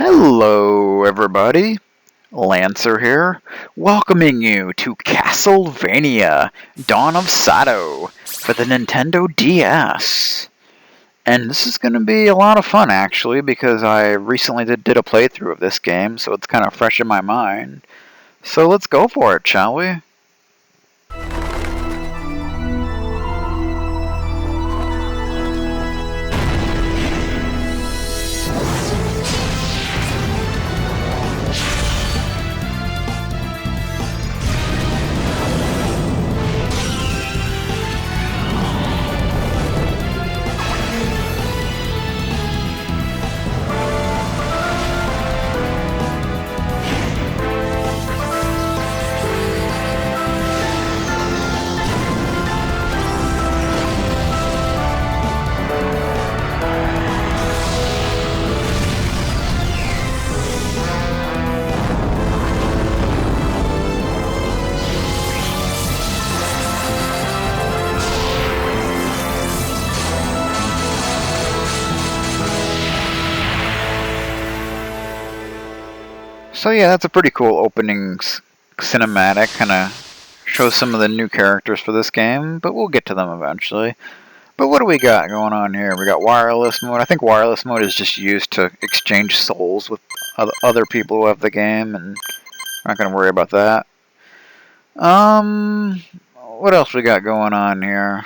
Hello everybody, Lancer here, welcoming you to Castlevania Dawn of Sorrow for the Nintendo DS. And this is going to be a lot of fun actually, because I recently did a playthrough of this game, so it's kind of fresh in my mind. So let's go for it, shall we? So yeah, that's a pretty cool opening cinematic, kind of shows some of the new characters for this game, but we'll get to them eventually. But what do we got going on here? We got wireless mode. I think wireless mode is just used to exchange souls with other people who have the game, and we're not going to worry about that. What else we got going on here?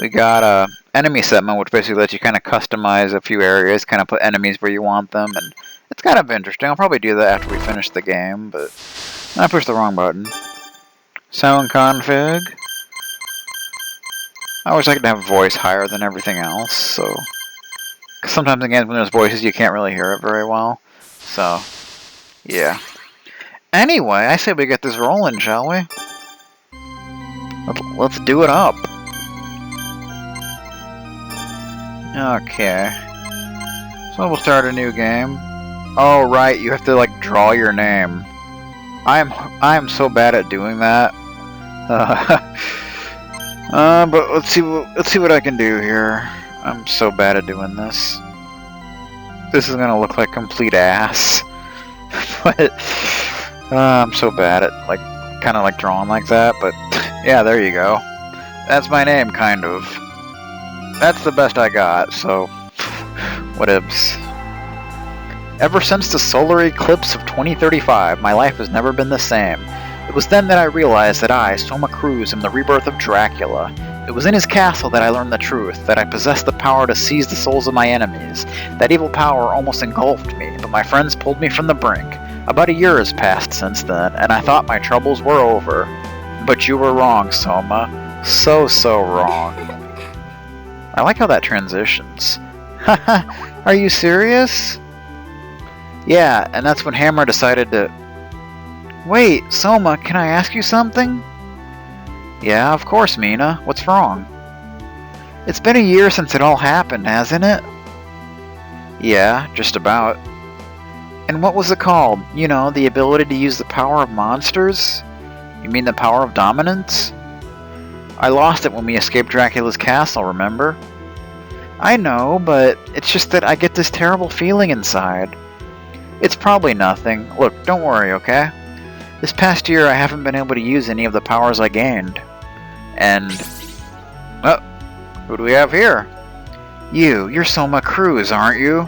We got enemy set mode, which basically lets you kind of customize a few areas, kind of put enemies where you want them, and it's kind of interesting. I'll probably do that after we finish the game, but I pushed the wrong button. Sound config. I always like to have voice higher than everything else, so... Cause sometimes again, when there's voices, you can't really hear it very well. So, yeah. Anyway, I say we get this rolling, shall we? Let's do it up. Okay. So we'll start a new game. Oh right, you have to like draw your name. I am so bad at doing that. But let's see what I can do here. I'm so bad at doing this. This is gonna look like complete ass. But I'm so bad at like kind of like drawing like that. But yeah, there you go. That's my name, kind of. That's the best I got. So whatevs. Ever since the solar eclipse of 2035, my life has never been the same. It was then that I realized that I, Soma Cruz, am the rebirth of Dracula. It was in his castle that I learned the truth, that I possessed the power to seize the souls of my enemies. That evil power almost engulfed me, but my friends pulled me from the brink. About a year has passed since then, and I thought my troubles were over. But you were wrong, Soma. So wrong. I like how that transitions. Haha, are you serious? Yeah, and that's when Hammer decided to... Wait, Soma, can I ask you something? Yeah, of course, Mina. What's wrong? It's been a year since it all happened, hasn't it? Yeah, just about. And what was it called? You know, the ability to use the power of monsters? You mean the power of dominance? I lost it when we escaped Dracula's castle, remember? I know, but it's just that I get this terrible feeling inside. It's probably nothing. Look, don't worry, okay? This past year I haven't been able to use any of the powers I gained. And... oh, who do we have here? You're Soma Cruz, aren't you?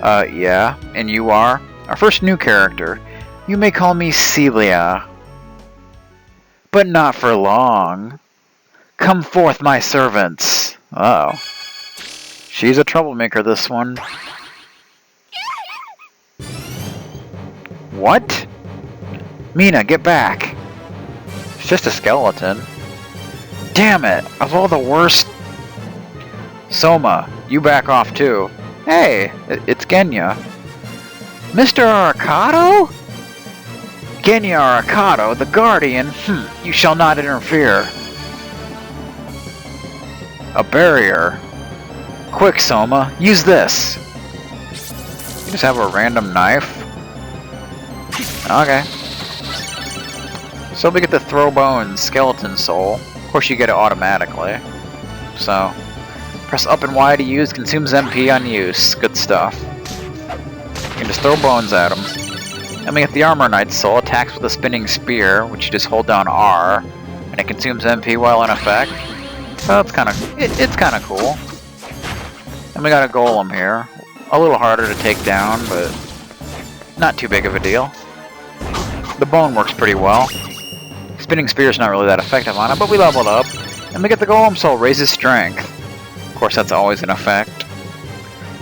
Yeah, and you are? Our first new character. You may call me Celia. But not for long. Come forth, my servants. Uh oh. She's a troublemaker, this one. What? Mina, get back! It's just a skeleton. Damn it! Of all the worst... Soma, you back off too. Hey, it's Genya. Mr. Arcado? Genya Arcado, the Guardian? You shall not interfere. A barrier. Quick, Soma, use this. You just have a random knife? Okay. So we get the throw bones skeleton soul. Of course you get it automatically. So, press up and Y to use, consumes MP on use. Good stuff. You can just throw bones at them. And we get the Armor Knight's Soul, attacks with a spinning spear, which you just hold down R, and it consumes MP while in effect. So it's kind of cool. And we got a Golem here. A little harder to take down, but not too big of a deal. The bone works pretty well. Spinning Spear's not really that effective on it, but we leveled up. And we get the Golem Soul, raises strength. Of course, that's always an effect.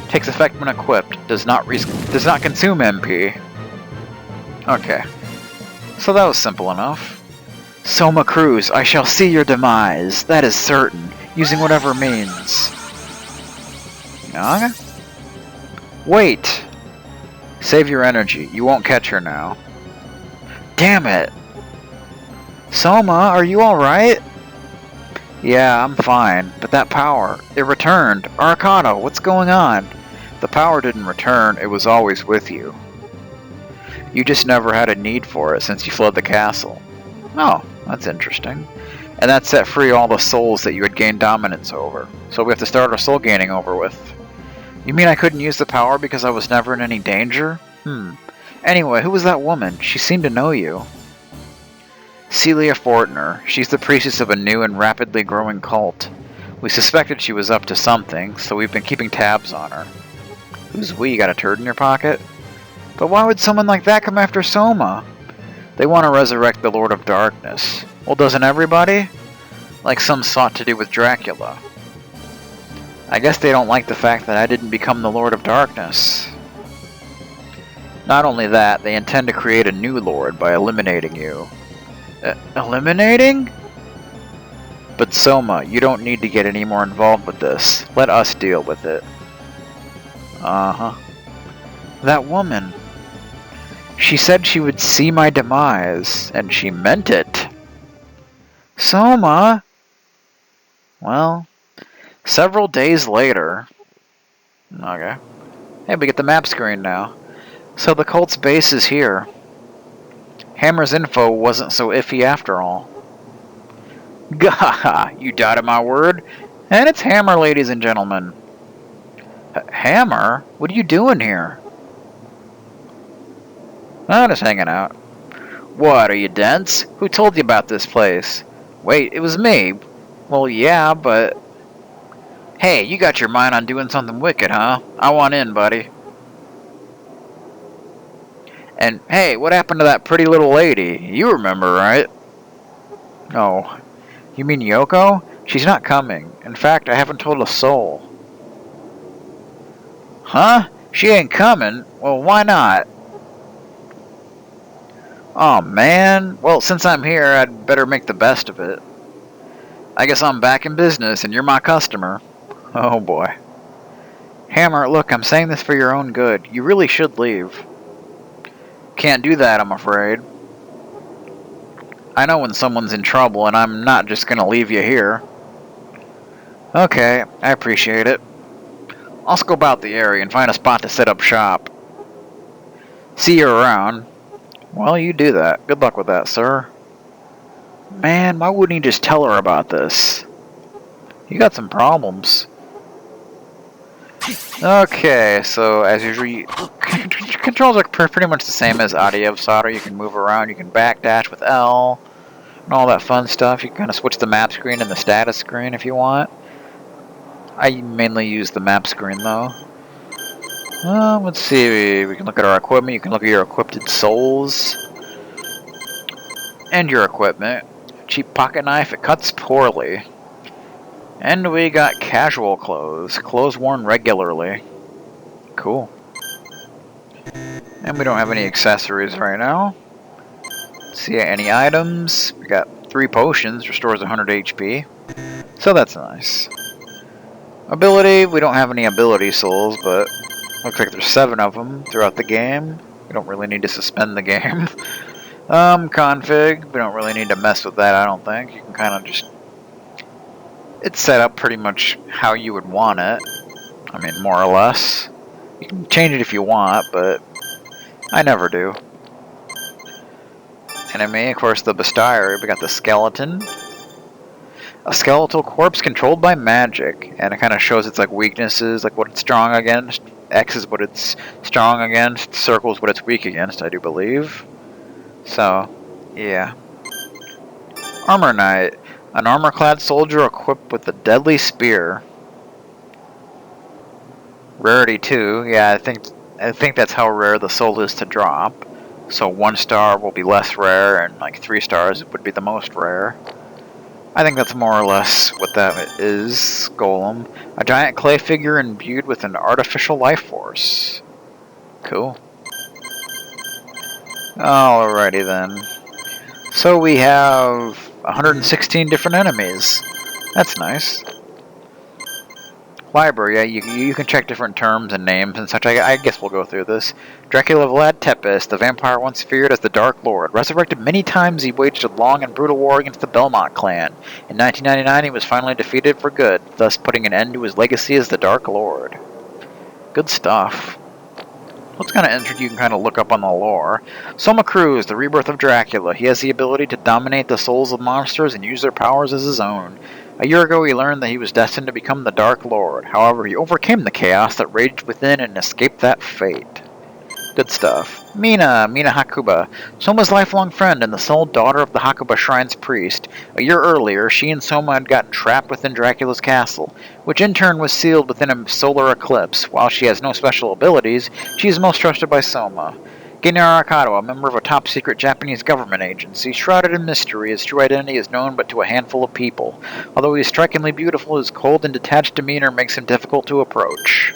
Takes effect when equipped. Does not consume MP. Okay. So that was simple enough. Soma Cruz, I shall see your demise. That is certain. Using whatever means. Okay. Wait. Save your energy. You won't catch her now. Damn it. Soma, are you alright? Yeah, I'm fine. But that power, it returned. Arcano, what's going on? The power didn't return, it was always with you. You just never had a need for it since you fled the castle. Oh, that's interesting. And that set free all the souls that you had gained dominance over. So we have to start our soul gaining over with. You mean I couldn't use the power because I was never in any danger? Anyway, who was that woman? She seemed to know you. Celia Fortner. She's the priestess of a new and rapidly growing cult. We suspected she was up to something, so we've been keeping tabs on her. Who's we? You got a turd in your pocket? But why would someone like that come after Soma? They want to resurrect the Lord of Darkness. Well, doesn't everybody? Like some sought to do with Dracula. I guess they don't like the fact that I didn't become the Lord of Darkness. Not only that, they intend to create a new Lord by eliminating you. Eliminating? But Soma, you don't need to get any more involved with this. Let us deal with it. Uh-huh. That woman. She said she would see my demise, and she meant it. Soma! Well, several days later... Okay. Hey, we get the map screen now. So the cult's base is here. Hammer's info wasn't so iffy after all. Gah! You doubted my word? And it's Hammer, ladies and gentlemen. Hammer? What are you doing here? Oh, just hanging out. What, are you dense? Who told you about this place? Wait, it was me. Well, yeah, but... Hey, you got your mind on doing something wicked, huh? I want in, buddy. And, hey, what happened to that pretty little lady? You remember, right? Oh. You mean Yoko? She's not coming. In fact, I haven't told a soul. Huh? She ain't coming? Well, why not? Oh man, well since I'm here I'd better make the best of it. I guess I'm back in business and you're my customer. Oh boy. Hammer, look, I'm saying this for your own good. You really should leave. Can't do that, I'm afraid. I know when someone's in trouble and I'm not just gonna leave you here. Okay, I appreciate it. I'll scope out the area and find a spot to set up shop. See you around. Well, you do that. Good luck with that, sir. Man, why wouldn't he just tell her about this? You got some problems. Okay, so as usual, controls are pretty much the same as Aria of Sorrow. You can move around, you can backdash with L, and all that fun stuff. You can kind of switch the map screen and the status screen if you want. I mainly use the map screen though. Let's see, we can look at our equipment, you can look at your equipped souls. And your equipment. Cheap pocket knife, it cuts poorly. And we got casual clothes, clothes worn regularly. Cool. And we don't have any accessories right now. Let's see any items. We got 3 potions, restores 100 HP. So that's nice. Ability, we don't have any ability souls, but looks like there's 7 of them throughout the game. We don't really need to suspend the game. Config, we don't really need to mess with that, I don't think. You can kind of just... It's set up pretty much how you would want it. I mean, more or less. You can change it if you want, but I never do. Enemy, of course, the bestiary. We got the skeleton. A skeletal corpse controlled by magic, and it kind of shows its like weaknesses, like what it's strong against, X is what it's strong against, circle is what it's weak against, I do believe. So, yeah. Armor Knight. An armor-clad soldier equipped with a deadly spear. Rarity 2. Yeah, I think that's how rare the soul is to drop. So 1 star will be less rare, and like 3 stars would be the most rare. I think that's more or less what that is. Golem. A giant clay figure imbued with an artificial life force. Cool. Alrighty then. So we have 116 different enemies. That's nice. Library, yeah, you can check different terms and names and such. I guess we'll go through this. Dracula Vlad Tepes, the vampire once feared as the Dark Lord. Resurrected many times, he waged a long and brutal war against the Belmont clan. In 1999, he was finally defeated for good, thus putting an end to his legacy as the Dark Lord. Good stuff. What's kind of interesting, you can kind of look up on the lore. Soma Cruz, the rebirth of Dracula. He has the ability to dominate the souls of monsters and use their powers as his own. A year ago, he learned that he was destined to become the Dark Lord. However, he overcame the chaos that raged within and escaped that fate. Good stuff. Mina Hakuba, Soma's lifelong friend and the sole daughter of the Hakuba Shrine's priest. A year earlier, she and Soma had gotten trapped within Dracula's castle, which in turn was sealed within a solar eclipse. While she has no special abilities, she is most trusted by Soma. Gennaro Arcado, a member of a top-secret Japanese government agency, shrouded in mystery, his true identity is known but to a handful of people. Although he is strikingly beautiful, his cold and detached demeanor makes him difficult to approach.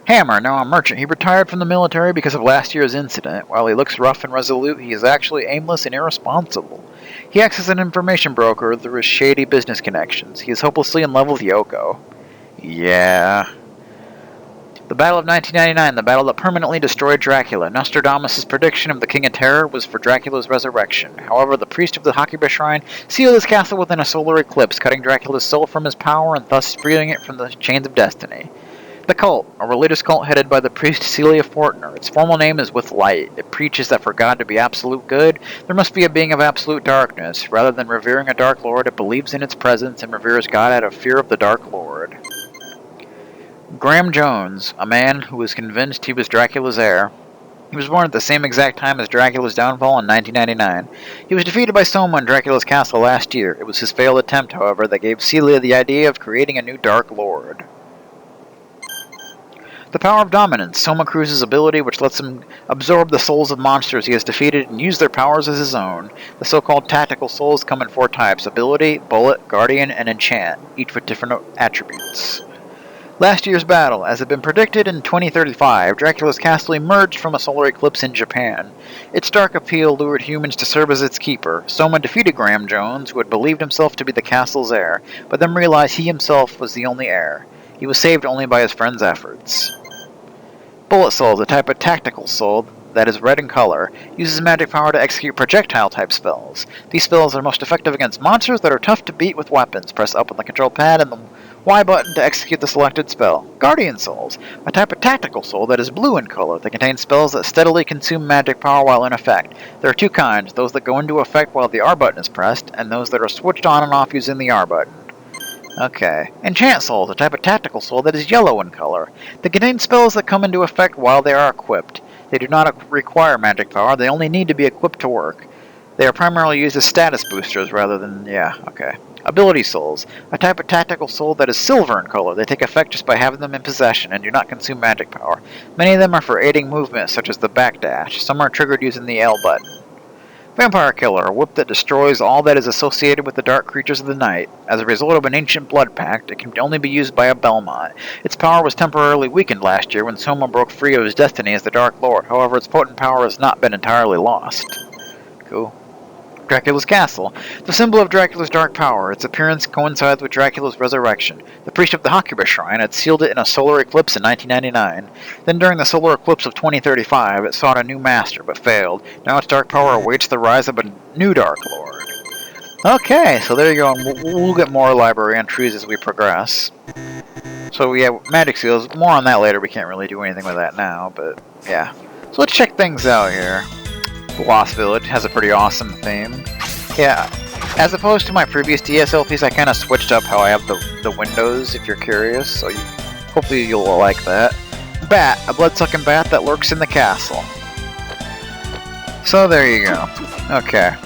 Hammer, now a merchant, he retired from the military because of last year's incident. While he looks rough and resolute, he is actually aimless and irresponsible. He acts as an information broker through his shady business connections. He is hopelessly in love with Yoko. Yeah. The Battle of 1999, the battle that permanently destroyed Dracula. Nostradamus' prediction of the King of Terror was for Dracula's resurrection. However, the priest of the Hakuba Shrine sealed his castle within a solar eclipse, cutting Dracula's soul from his power and thus freeing it from the chains of destiny. The Cult, a religious cult headed by the priest Celia Fortner. Its formal name is With Light. It preaches that for God to be absolute good, there must be a being of absolute darkness. Rather than revering a Dark Lord, it believes in its presence and reveres God out of fear of the Dark Lord. Graham Jones, a man who was convinced he was Dracula's heir. He was born at the same exact time as Dracula's downfall in 1999. He was defeated by Soma in Dracula's castle last year. It was his failed attempt, however, that gave Celia the idea of creating a new Dark Lord. The Power of Dominance, Soma Cruz's ability which lets him absorb the souls of monsters he has defeated and use their powers as his own. The so-called tactical souls come in 4 types: Ability, Bullet, Guardian, and Enchant, each with different attributes. Last year's battle. As had been predicted in 2035, Dracula's castle emerged from a solar eclipse in Japan. Its dark appeal lured humans to serve as its keeper. Soma defeated Graham Jones, who had believed himself to be the castle's heir, but then realized he himself was the only heir. He was saved only by his friend's efforts. Bullet Soul is a type of tactical soul that is red in color, uses magic power to execute projectile-type spells. These spells are most effective against monsters that are tough to beat with weapons. Press up on the control pad and the Y button to execute the selected spell. Guardian Souls, a type of tactical soul that is blue in color. They contain spells that steadily consume magic power while in effect. There are 2 kinds, those that go into effect while the R button is pressed, and those that are switched on and off using the R button. Okay. Enchant Souls, a type of tactical soul that is yellow in color. They contain spells that come into effect while they are equipped. They do not require magic power, they only need to be equipped to work. They are primarily used as status boosters rather than... okay. Ability Souls, a type of tactical soul that is silver in color. They take effect just by having them in possession and do not consume magic power. Many of them are for aiding movement, such as the backdash. Some are triggered using the L button. Vampire Killer, a whip that destroys all that is associated with the dark creatures of the night. As a result of an ancient blood pact, it can only be used by a Belmont. Its power was temporarily weakened last year when Soma broke free of his destiny as the Dark Lord. However, its potent power has not been entirely lost. Cool. Dracula's Castle, the symbol of Dracula's dark power. Its appearance coincides with Dracula's resurrection. The priest of the Hakuba Shrine had sealed it in a solar eclipse in 1999. Then during the solar eclipse of 2035, it sought a new master, but failed. Now its dark power awaits the rise of a new Dark Lord. Okay, so there you go, and we'll get more library entries as we progress. So yeah, magic seals, more on that later. We can't really do anything with that now, but yeah. So let's check things out here. Wasps Village has a pretty awesome theme. Yeah, as opposed to my previous DSLPs, I kind of switched up how I have the windows, if you're curious, so hopefully you'll like that. bat, a blood-sucking bat that lurks in the castle. So there you go. Okay.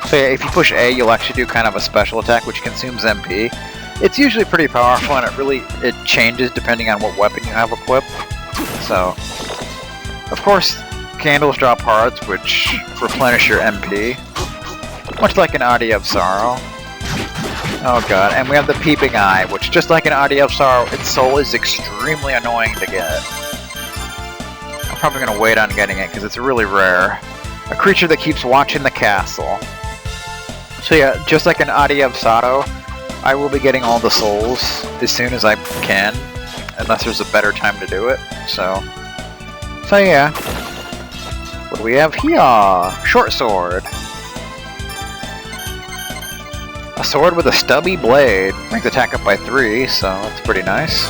So yeah, if you push A, you'll actually do kind of a special attack which consumes MP. It's usually pretty powerful, and it changes depending on what weapon you have equipped. So, of course, candles drop hearts, which replenish your MP, much like an Aria of Sorrow. Oh god, and we have the Peeping Eye, which, just like an Aria of Sorrow, its soul is extremely annoying to get. I'm probably going to wait on getting it, because it's really rare. A creature that keeps watching the castle. So yeah, just like an Aria of Sorrow, I will be getting all the souls as soon as I can, unless there's a better time to do it. So yeah. What do we have here? Short sword. A sword with a stubby blade. Brings attack up by 3, so that's pretty nice.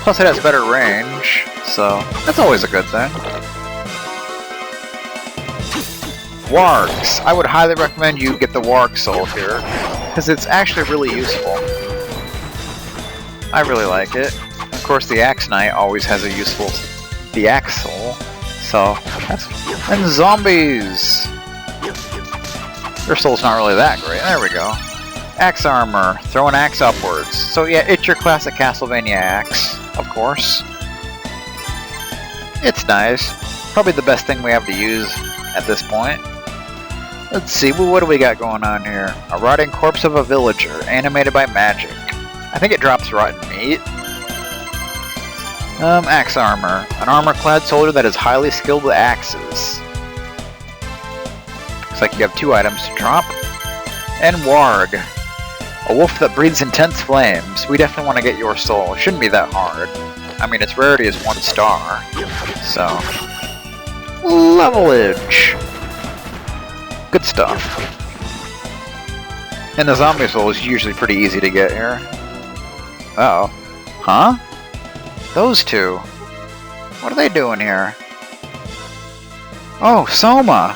Plus it has better range, so that's always a good thing. Wargs. I would highly recommend you get the Warg soul here, because it's actually really useful. I really like it. Of course, the Axe Knight always has a useful... the Axe soul. So, that's... And zombies! Their soul's not really that great. There we go. Axe armor. Throw an axe upwards. So yeah, it's your classic Castlevania axe, of course. It's nice. Probably the best thing we have to use at this point. Let's see, well, what do we got going on here? A rotting corpse of a villager, animated by magic. I think it drops rotten meat. Axe armor. An armor-clad soldier that is highly skilled with axes. Looks like you have 2 items to drop. And Warg. A wolf that breathes intense flames. We definitely want to get your soul. It shouldn't be that hard. I mean, its rarity is 1 star. So... levelage! Good stuff. And the zombie soul is usually pretty easy to get here. Uh-oh. Huh? Those two. What are they doing here? Oh, Soma!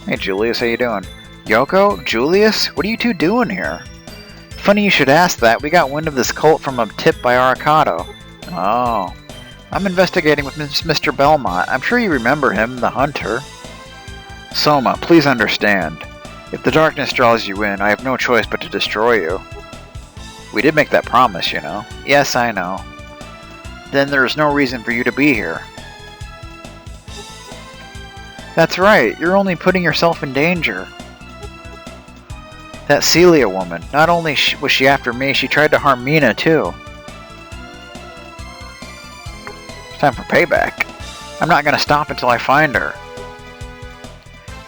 Hey Julius, how you doing? Yoko? Julius? What are you two doing here? Funny you should ask that. We got wind of this cult from a tip by Arcado. Oh. I'm investigating with Mr. Belmont. I'm sure you remember him, the hunter. Soma, please understand. If the darkness draws you in, I have no choice but to destroy you. We did make that promise, you know. Yes, I know. Then there is no reason for you to be here. That's right, you're only putting yourself in danger. That Celia woman, not only was she after me, she tried to harm Mina too. It's time for payback. I'm not going to stop until I find her.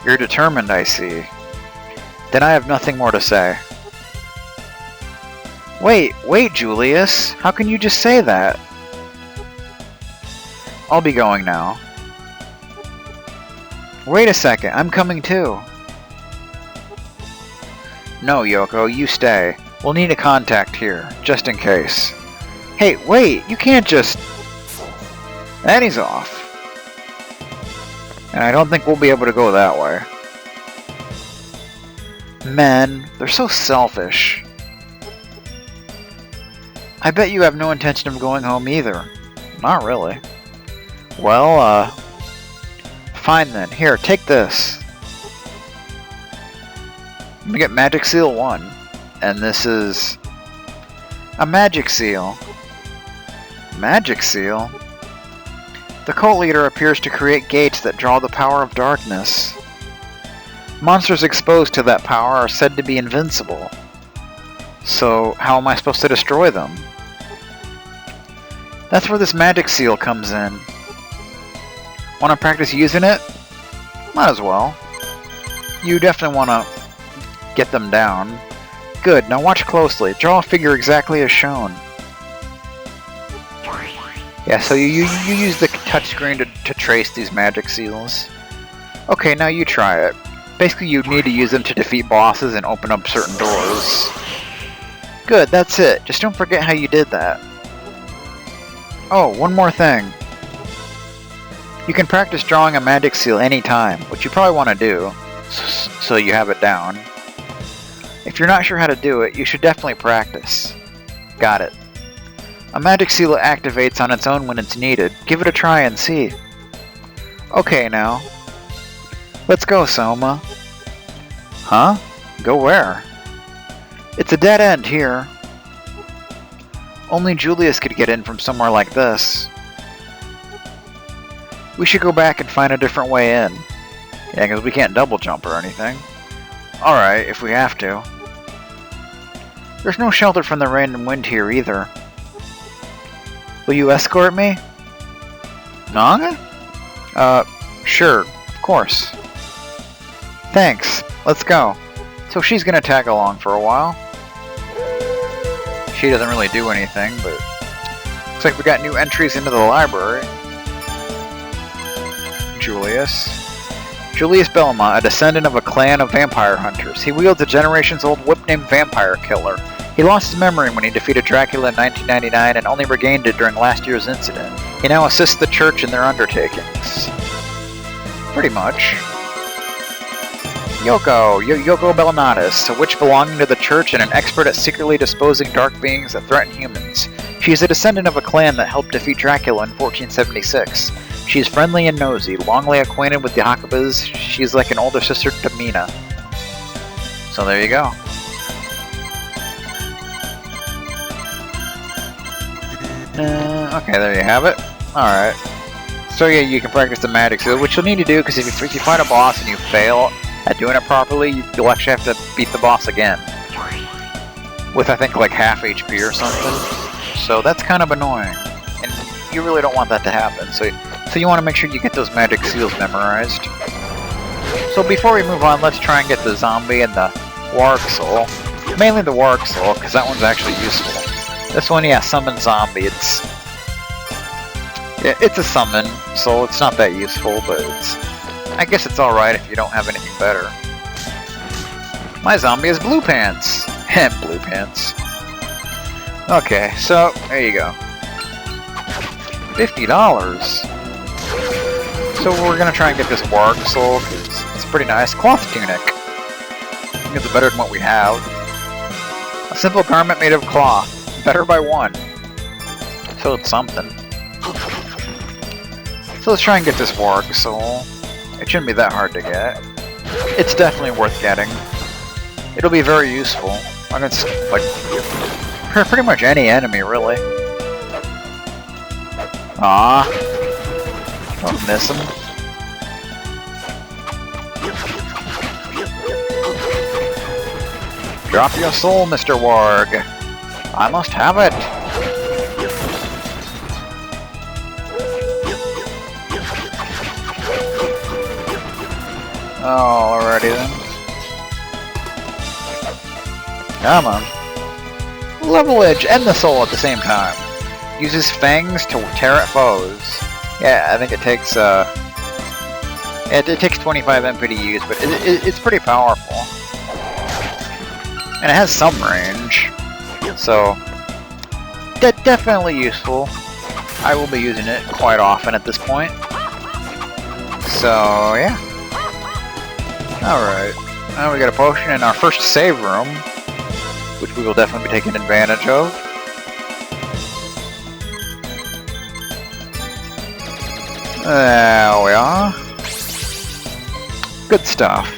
You're determined, I see. Then I have nothing more to say. Wait, Julius! How can you just say that? I'll be going now. Wait a second, I'm coming too. No, Yoko, you stay. We'll need a contact here, just in case. Hey, wait, you can't just... And he's off. And I don't think we'll be able to go that way. Men, they're so selfish. I bet you have no intention of going home either. Not really. Well, fine then. Here, take this. I'm gonna get Magic Seal 1. And this is... a Magic Seal. Magic Seal? The cult leader appears to create gates that draw the power of darkness. Monsters exposed to that power are said to be invincible. So, how am I supposed to destroy them? That's where this magic seal comes in. Want to practice using it? Might as well. You definitely want to get them down. Good, now watch closely. Draw a figure exactly as shown. Yeah, so you use the touchscreen to trace these magic seals. Okay, now you try it. Basically, you need to use them to defeat bosses and open up certain doors. Good, that's it. Just don't forget how you did that. Oh, one more thing. You can practice drawing a magic seal anytime, which you probably want to do, so you have it down. If you're not sure how to do it, you should definitely practice. Got it. A magic seal activates on its own when it's needed. Give it a try and see. Okay now. Let's go, Soma. Huh? Go where? It's a dead end here. Only Julius could get in from somewhere like this. We should go back and find a different way in. Yeah, because we can't double jump or anything. Alright, if we have to. There's no shelter from the rain and wind here either. Will you escort me? Nanga? Sure, of course. Thanks, let's go. So she's gonna tag along for a while. She doesn't really do anything, but looks like we got new entries into the library. Julius Belmont, a descendant of a clan of vampire hunters. He wields a generations-old whip named Vampire Killer. He lost his memory when he defeated Dracula in 1999 and only regained it during last year's incident. He now assists the church in their undertakings. Pretty much. Yoko Belnatus, a witch belonging to the church and an expert at secretly disposing dark beings that threaten humans. She is a descendant of a clan that helped defeat Dracula in 1476. She is friendly and nosy, longly acquainted with the Hakabas. She's like an older sister to Mina. So there you go. Okay, there you have it. Alright. So yeah, you can practice the magic seal, which you'll need to do, because if you fight a boss and you fail at doing it properly, you'll actually have to beat the boss again. With, I think, like half HP or something. So that's kind of annoying. And you really don't want that to happen, so you want to make sure you get those magic seals memorized. So before we move on, let's try and get the zombie and the warg soul. Mainly the warg soul, because that one's actually useful. This one, yeah, summon zombie. It's a summon, so it's not that useful, but I guess it's alright if you don't have anything better. My zombie is Blue Pants! Blue Pants. Okay, so, there you go. $50! So we're gonna try and get this warg soul, because it's pretty nice. Cloth tunic. I think it's better than what we have. A simple garment made of cloth. Better by one. So it's something. So let's try and get this warg soul. It shouldn't be that hard to get. It's definitely worth getting. It'll be very useful against, like, pretty much any enemy, really. Ah, don't miss him. Drop your soul, Mr. Warg. I must have it. Oh, alrighty then. Come on. Level edge and the soul at the same time. Uses fangs to tear at foes. Yeah, I think it takes it takes 25 MP to use, but it's pretty powerful. And it has some range. So definitely useful. I will be using it quite often at this point. So yeah. Alright. Now we got a potion in our first save room, which we will definitely be taking advantage of. There we are. Good stuff.